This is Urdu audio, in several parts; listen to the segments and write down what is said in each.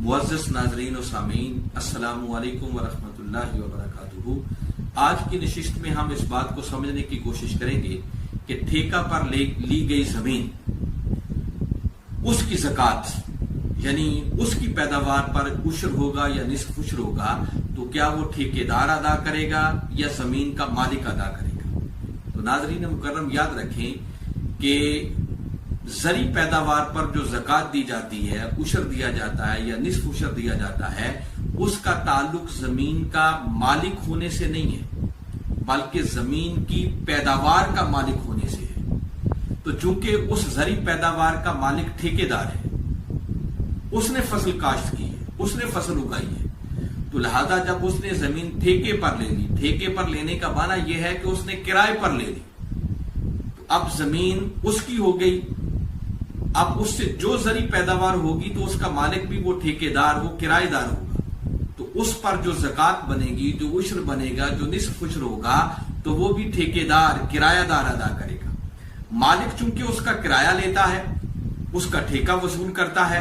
معزز ناظرین و سامعین، السلام علیکم ورحمۃ اللہ وبرکاتہ۔ آج کی نشست میں ہم اس بات کو سمجھنے کی کوشش کریں گے کہ ٹھیکہ پر لی گئی زمین، اس کی زکوٰۃ یعنی اس کی پیداوار پر عشر ہوگا یا نصف عشر ہوگا، تو کیا وہ ٹھیکیدار ادا کرے گا یا زمین کا مالک ادا کرے گا؟ تو ناظرین مکرم یاد رکھیں کہ زرعی پیداوار پر جو زکوٰۃ دی جاتی ہے، عشر دیا جاتا ہے یا نصف عشر دیا جاتا ہے، اس کا تعلق زمین کا مالک ہونے سے نہیں ہے بلکہ زمین کی پیداوار کا مالک ہونے سے ہے۔ تو چونکہ اس زرعی پیداوار کا مالک ٹھیکیدار ہے، اس نے فصل کاشت کی ہے، اس نے فصل اگائی ہے، تو لہذا جب اس نے زمین ٹھیکے پر لے لی، ٹھیکے پر لینے کا معنی یہ ہے کہ اس نے کرائے پر لے لی، تو اب زمین اس کی ہو گئی۔ اب اس سے جو زرعی پیداوار ہوگی تو اس کا مالک بھی وہ ٹھیکیدار، وہ کرایہ دار ہوگا، تو اس پر جو زکوٰۃ بنے گی، جو عشر بنے گا، جو نصف عشر ہوگا، تو وہ بھی ٹھیکیدار، کرایہ دار ادا کرے گا۔ مالک چونکہ اس کا کرایہ لیتا ہے، اس کا ٹھیکہ وصول کرتا ہے،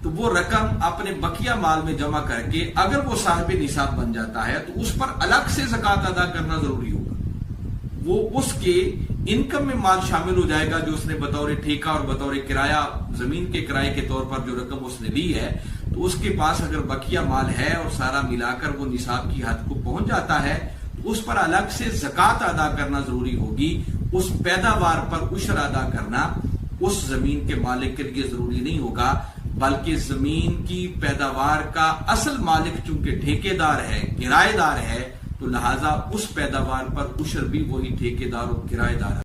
تو وہ رقم اپنے بقیہ مال میں جمع کر کے اگر وہ صاحب نصاب بن جاتا ہے تو اس پر الگ سے زکوٰۃ ادا کرنا ضروری ہوگا۔ وہ اس کے انکم میں مال شامل ہو جائے گا جو اس نے بطور ٹھیکہ اور بطور کرایہ، زمین کے کرائے کے طور پر جو رقم اس نے لی ہے، تو اس کے پاس اگر بقیہ مال ہے اور سارا ملا کر وہ نصاب کی حد کو پہنچ جاتا ہے تو اس پر الگ سے زکوٰۃ ادا کرنا ضروری ہوگی۔ اس پیداوار پر عشر ادا کرنا اس زمین کے مالک کے لیے ضروری نہیں ہوگا، بلکہ زمین کی پیداوار کا اصل مالک چونکہ ٹھیکیدار ہے، کرایہ دار ہے، تو لہذا اس پیداوار پر عشر بھی وہی ٹھیکیدار اور کرایہ دار